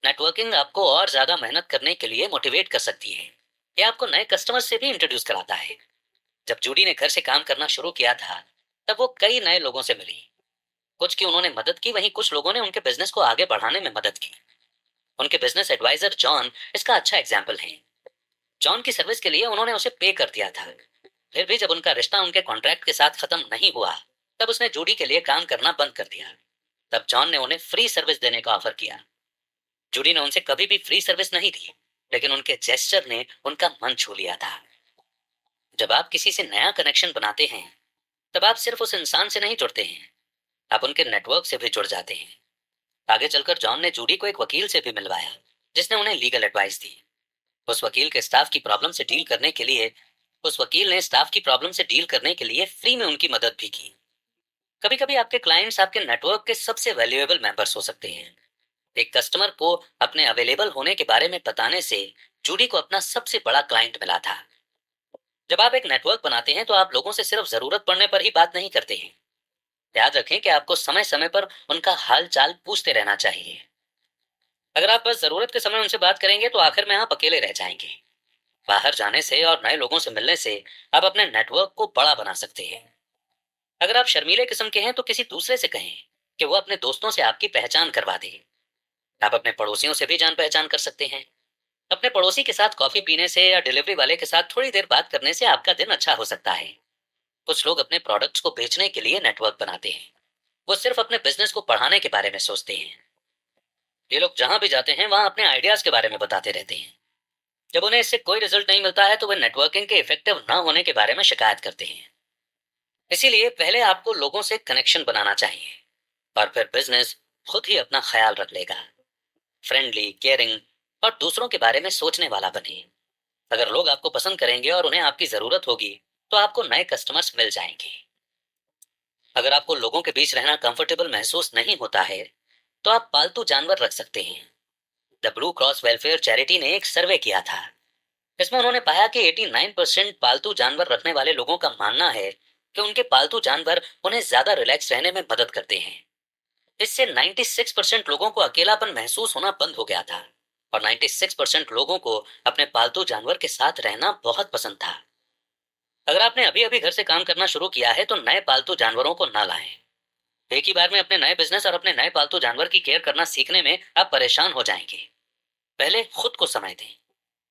नेटवर्किंग आपको और ज्यादा मेहनत करने के लिए मोटिवेट कर सकती है। यह आपको नए कस्टमर से भी इंट्रोड्यूस कराता है। जब जूडी ने घर से काम करना शुरू किया था तब वो कई नए लोगों से मिली। कुछ की उन्होंने मदद की, वहीं कुछ लोगों ने उनके बिजनेस को आगे बढ़ाने में मदद की। उनके बिजनेस एडवाइजर जॉन इसका अच्छा एग्जाम्पल है। जॉन की सर्विस के लिए उन्होंने उसे पे कर दिया था। फिर भी जब उनका रिश्ता उनके कॉन्ट्रैक्ट के साथ खत्म नहीं हुआ तब उसने जूडी के लिए काम करना बंद कर दिया। तब जॉन ने उन्हें फ्री सर्विस देने का ऑफर किया। जूडी ने उनसे कभी भी फ्री सर्विस नहीं दी, लेकिन उनके जेस्चर ने उनका मन छू लिया था। जब आप किसी से नया कनेक्शन बनाते हैं तब आप सिर्फ उस इंसान से नहीं जुड़ते हैं, आप उनके नेटवर्क से भी जुड़ जाते हैं। आगे चलकर जॉन ने जूडी को एक वकील से भी मिलवाया, जिसने उन्हें लीगल एडवाइस दी। उस वकील के स्टाफ की प्रॉब्लम से डील करने के लिए उस वकील ने स्टाफ की प्रॉब्लम से डील करने के लिए फ्री में उनकी मदद भी की। कभी कभी आपके क्लाइंट्स आपके नेटवर्क के सबसे वैल्यूएबल मेंबर्स हो सकते हैं। एक कस्टमर को अपने अवेलेबल होने के बारे में बताने से जूडी को अपना सबसे बड़ा क्लाइंट मिला था। जब आप एक नेटवर्क बनाते हैं तो आप लोगों से सिर्फ जरूरत पड़ने पर ही बात नहीं करते हैं। याद रखें कि आपको समय समय पर उनका हाल चाल पूछते रहना चाहिए। अगर आप बस जरूरत के समय उनसे बात करेंगे तो आखिर में आप अकेले रह जाएंगे। बाहर जाने से और नए लोगों से मिलने से आप अपने नेटवर्क को बड़ा बना सकते हैं। अगर आप शर्मीले किस्म के हैं तो किसी दूसरे से कहें कि वो अपने दोस्तों से आपकी पहचान करवा दे। आप अपने पड़ोसियों से भी जान पहचान कर सकते हैं। अपने पड़ोसी के साथ कॉफी पीने से या डिलीवरी वाले के साथ थोड़ी देर बात करने से आपका दिन अच्छा हो सकता है। कुछ लोग अपने प्रोडक्ट्स को बेचने के लिए नेटवर्क बनाते हैं। वो सिर्फ अपने बिजनेस को बढ़ाने के बारे में सोचते हैं। ये लोग जहां भी जाते हैं वहां अपने आइडियाज के बारे में बताते रहते हैं। जब उन्हें इससे कोई रिजल्ट नहीं मिलता है तो वे नेटवर्किंग के इफेक्टिव न होने के बारे में शिकायत करते हैं। इसीलिए पहले आपको लोगों से कनेक्शन बनाना चाहिए और फिर बिजनेस खुद ही अपना ख्याल रख लेगा। फ्रेंडली, केयरिंग और दूसरों के बारे में सोचने वाला बने। अगर लोग आपको पसंद करेंगे और उन्हें आपकी जरूरत होगी तो आपको नए कस्टमर्स मिल जाएंगे। अगर आपको लोगों के बीच रहना कंफर्टेबल महसूस नहीं होता है तो आप पालतू जानवर रख सकते हैं। The blue cross welfare charity ने एक सर्वे किया था। इसमें उन्होंने पाया कि 89% पालतू जानवर रखने वाले लोगों का मानना है कि उनके पालतू जानवर उन्हें ज्यादा रिलैक्स रहने में मदद करते हैं। इससे 96% लोगों को अकेलापन महसूस होना बंद हो गया था और 96% लोगों को अपने पालतू जानवर के साथ रहना बहुत पसंद था। अगर आपने अभी अभी घर से काम करना शुरू किया है तो नए पालतू जानवरों को ना लाएं। एक ही बार में अपने नए बिजनेस और अपने नए पालतू जानवर की केयर करना सीखने में आप परेशान हो जाएंगे। पहले खुद को समय दें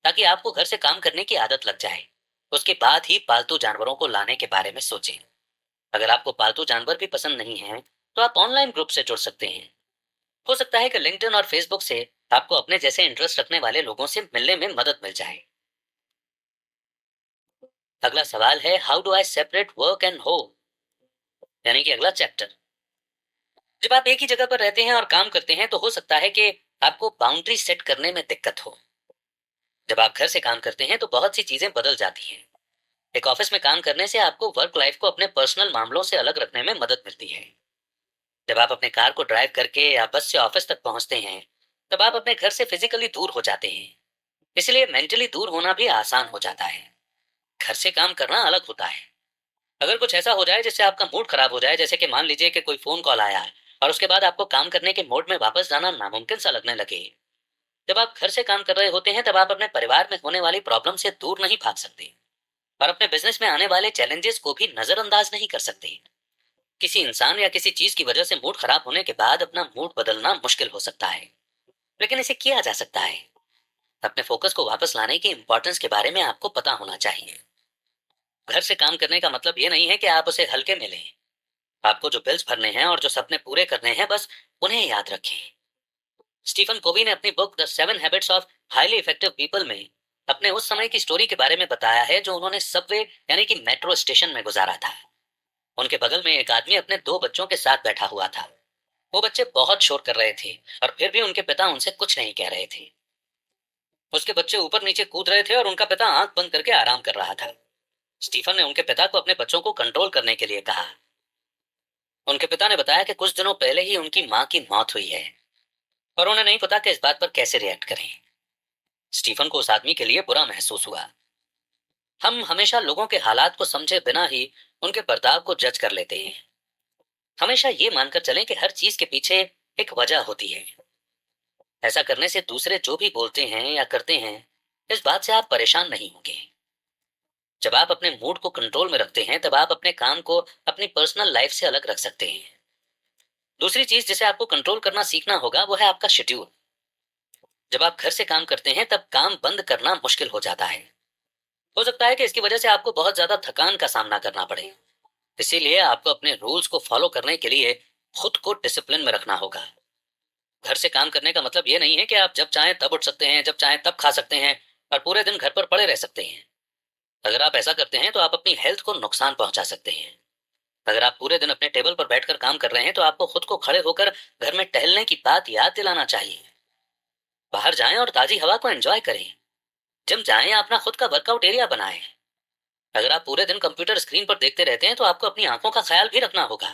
ताकि आपको घर से काम करने की आदत लग जाए। उसके बाद ही पालतू जानवरों को लाने के बारे में सोचें। अगर आपको पालतू जानवर भी पसंद नहीं है तो आप ऑनलाइन ग्रुप से जुड़ सकते हैं। हो सकता है कि लिंक्डइन और फेसबुक से आपको अपने जैसे इंटरेस्ट रखने वाले लोगों से मिलने में मदद मिल जाए। अगला सवाल है, how do I separate work and home, यानी कि अगला चैप्टर। जब आप एक ही जगह पर रहते हैं और काम करते हैं तो हो सकता है कि आपको बाउंड्री सेट करने में दिक्कत हो। जब आप घर से काम करते हैं तो बहुत सी चीजें बदल जाती हैं। एक ऑफिस में काम करने से आपको वर्क लाइफ को अपने पर्सनल मामलों से अलग रखने में मदद मिलती है। जब आप अपने कार को ड्राइव करके या बस से ऑफिस तक पहुंचते हैं तब आप अपने घर से फिजिकली दूर हो जाते हैं, इसलिए मेंटली दूर होना भी आसान हो जाता है। घर से काम करना अलग होता है। अगर कुछ ऐसा हो जाए जिससे आपका मूड खराब हो जाए, जैसे कि मान लीजिए कि कोई फोन कॉल आया और उसके बाद आपको काम करने के मोड में वापस जाना नामुमकिन सा लगने लगे। जब आप घर से काम कर रहे होते हैं तब आप अपने परिवार में होने वाली प्रॉब्लम से दूर नहीं भाग सकते और अपने बिजनेस में आने वाले चैलेंजेस को भी नजरअंदाज नहीं कर सकते। किसी इंसान या किसी चीज की वजह से मूड खराब होने के बाद अपना मूड बदलना मुश्किल हो सकता है, लेकिन इसे किया जा सकता है। अपने फोकस को वापस लाने की इंपॉर्टेंस के बारे में आपको पता होना चाहिए। घर से काम करने का मतलब ये नहीं है कि आप उसे हल्के में लें। आपको जो बिल्स भरने हैं और जो सपने पूरे करने हैं, बस उन्हें याद रखें। स्टीफन कोवी ने अपनी book the 7 habits of highly effective people में अपने उस समय की स्टोरी के बारे में बताया है जो उन्होंने सबवे यानी कि मेट्रो स्टेशन में गुजारा था। उनके बगल में एक आदमी अपने 2 बच्चों के साथ बैठा हुआ था। वो बच्चे बहुत शोर कर रहे थे और फिर भी उनके पिता उनसे कुछ नहीं कह रहे थे। उसके बच्चे ऊपर नीचे कूद रहे थे और उनका पिता आंख बंद करके आराम कर रहा था। स्टीफन ने उनके पिता को अपने बच्चों को कंट्रोल करने के लिए कहा। उनके पिता ने बताया कि कुछ दिनों पहले ही उनकी मां की मौत हुई है और उन्हें नहीं पता कि इस बात पर कैसे रिएक्ट करें। स्टीफन को उस आदमी के लिए बुरा महसूस हुआ। हम हमेशा लोगों के हालात को समझे बिना ही उनके बर्ताव को जज कर लेते हैं। हमेशा ये मानकर चलें कि हर चीज के पीछे एक वजह होती है। ऐसा करने से दूसरे जो भी बोलते हैं या करते हैं, इस बात से आप परेशान नहीं होंगे। जब आप अपने मूड को कंट्रोल में रखते हैं तब आप अपने काम को अपनी पर्सनल लाइफ से अलग रख सकते हैं। दूसरी चीज जिसे आपको कंट्रोल करना सीखना होगा वो है आपका शेड्यूल। जब आप घर से काम करते हैं तब काम बंद करना मुश्किल हो जाता है। हो सकता है कि इसकी वजह से आपको बहुत ज्यादा थकान का सामना करना पड़े। इसीलिए आपको अपने रूल्स को फॉलो करने के लिए खुद को डिसिप्लिन में रखना होगा। घर से काम करने का मतलब ये नहीं है कि आप जब चाहें तब उठ सकते हैं, जब चाहें तब खा सकते हैं और पूरे दिन घर पर पड़े रह सकते हैं। अगर आप ऐसा करते हैं तो आप अपनी हेल्थ को नुकसान पहुंचा सकते हैं। अगर आप पूरे दिन अपने टेबल पर बैठकर काम कर रहे हैं तो आपको खुद को खड़े होकर घर में टहलने की बात याद दिलाना चाहिए। बाहर जाएं और ताजी हवा को एंजॉय करें। जिम जाएं या अपना खुद का वर्कआउट एरिया बनाएं। अगर आप पूरे दिन कंप्यूटर स्क्रीन पर देखते रहते हैं तो आपको अपनी आंखों का ख्याल भी रखना होगा।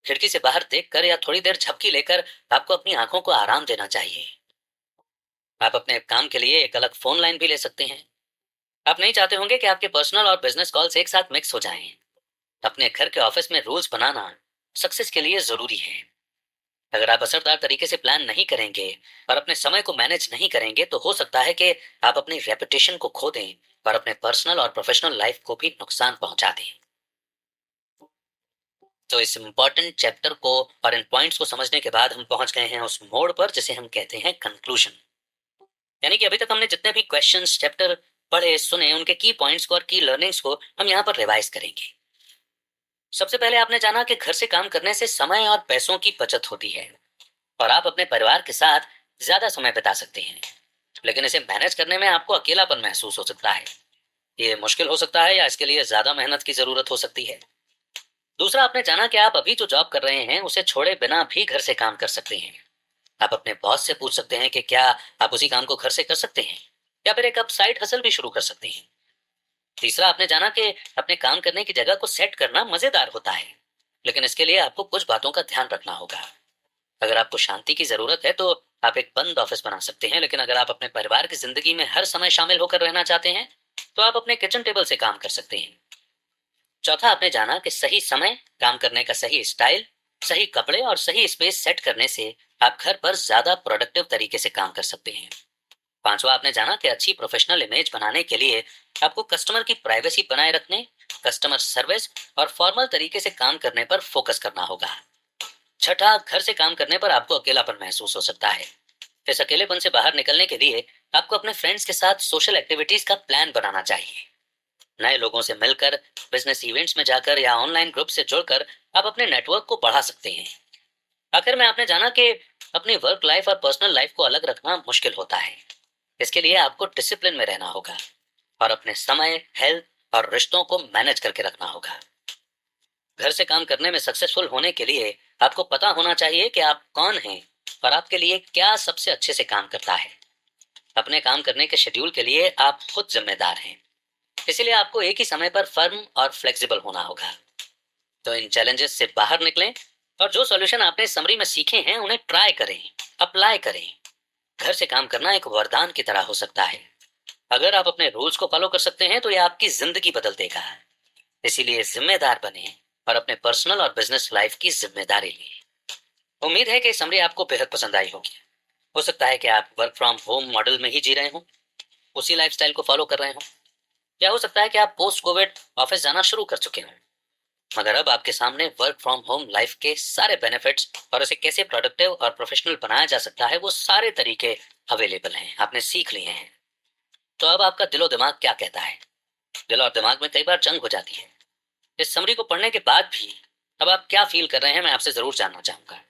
खिड़की से बाहर देखकर या थोड़ी देर झपकी लेकर आपको अपनी आंखों को आराम देना चाहिए। आप अपने काम के लिए एक अलग फोन लाइन भी ले सकते हैं। आप नहीं चाहते होंगे कि आपके पर्सनल और बिजनेस कॉल्स एक साथ मिक्स हो जाएं। अपने घर के ऑफिस में रूल्स बनाना सक्सेस के लिए जरूरी है। अगर आप असरदार तरीके से प्लान नहीं करेंगे और अपने समय को मैनेज नहीं करेंगे तो हो सकता है कि आप अपनी रेपुटेशन को खो दें और अपने पर्सनल और प्रोफेशनल लाइफ को भी नुकसान पहुंचा दें। तो इस इंपॉर्टेंट चैप्टर को और इन पॉइंट्स को समझने के बाद हम पहुंच गए हैं उस मोड़ पर जिसे हम कहते हैं कंक्लूजन। यानी कि अभी तक हमने जितने भी क्वेश्चंस चैप्टर पढ़े सुने उनके की पॉइंट्स को और की लर्निंग्स को हम यहाँ पर रिवाइज करेंगे। सबसे पहले आपने जाना कि घर से काम करने से समय और पैसों की बचत होती है और आप अपने परिवार के साथ ज्यादा समय बिता सकते हैं, लेकिन इसे मैनेज करने में आपको अकेलापन महसूस हो सकता है। ये मुश्किल हो सकता है या इसके लिए ज्यादा मेहनत की जरूरत हो सकती है। दूसरा, आपने जाना कि आप अभी जो जॉब कर रहे हैं उसे छोड़े बिना भी घर से काम कर सकते हैं। आप अपने बॉस से पूछ सकते हैं कि क्या आप उसी काम को घर से कर सकते हैं या फिर एक आप साइड हसल भी शुरू कर सकते हैं। तीसरा, आपने जाना कि अपने काम करने की जगह को सेट करना मजेदार होता है, लेकिन इसके लिए आपको कुछ बातों का ध्यान रखना होगा। अगर आपको शांति की जरूरत है तो आप एक बंद ऑफिस बना सकते हैं, लेकिन अगर आप अपने परिवार की जिंदगी में हर समय शामिल होकर रहना चाहते हैं तो आप अपने किचन टेबल से काम कर सकते हैं। चौथा, आपने जाना कि सही समय, काम करने का सही स्टाइल, सही कपड़े और सही स्पेस सेट करने से आप घर पर ज्यादा प्रोडक्टिव तरीके से काम कर सकते हैं। पांचवा, आपने जाना कि अच्छी प्रोफेशनल इमेज बनाने के लिए आपको कस्टमर की प्राइवेसी बनाए रखने, कस्टमर सर्विस और फॉर्मल तरीके से काम करने पर फोकस करना होगा। छठा, घर से काम करने पर आपको अकेलापन महसूस हो सकता है। इस अकेलेपन से बाहर निकलने के लिए आपको अपने फ्रेंड्स के साथ सोशल एक्टिविटीज का प्लान बनाना चाहिए। नए लोगों से मिलकर, बिजनेस इवेंट्स में जाकर या ऑनलाइन ग्रुप से जुड़कर आप अपने नेटवर्क को बढ़ा सकते हैं। आखिर में आपने जाना कि अपनी वर्क लाइफ और पर्सनल लाइफ को अलग रखना मुश्किल होता है। इसके लिए आपको डिसिप्लिन में रहना होगा और अपने समय, हेल्थ और रिश्तों को मैनेज करके रखना होगा। घर से काम करने में सक्सेसफुल होने के लिए आपको पता होना चाहिए कि आप कौन हैं और आपके लिए क्या सबसे अच्छे से काम करता है। अपने काम करने के शेड्यूल के लिए आप खुद जिम्मेदार हैं, इसीलिए आपको एक ही समय पर फर्म और फ्लेक्सिबल होना होगा। तो इन चैलेंजेस से बाहर निकलें और जो सॉल्यूशन आपने समरी में सीखे हैं उन्हें ट्राई करें, अप्लाई करें। घर से काम करना एक वरदान की तरह हो सकता है। अगर आप अपने रूल्स को फॉलो कर सकते हैं तो यह आपकी जिंदगी बदल देगा। इसीलिए जिम्मेदार बने और अपने पर्सनल और बिजनेस लाइफ की जिम्मेदारी लें। उम्मीद है कि समरी आपको बेहद पसंद आई होगी। हो सकता है कि आप वर्क फ्रॉम होम मॉडल में ही जी रहे हों, उसी लाइफस्टाइल को फॉलो कर रहे हों, या हो सकता है कि आप पोस्ट कोविड ऑफिस जाना शुरू कर चुके हों। मगर अब आपके सामने वर्क फ्रॉम होम लाइफ के सारे बेनिफिट्स और उसे कैसे प्रोडक्टिव और प्रोफेशनल बनाया जा सकता है वो सारे तरीके अवेलेबल हैं, आपने सीख लिए हैं। तो अब आपका दिलो दिमाग क्या कहता है? दिल और दिमाग में कई बार जंग हो जाती है। इस समरी को पढ़ने के बाद भी अब आप क्या फील कर रहे हैं, मैं आपसे जरूर जानना चाहूंगा।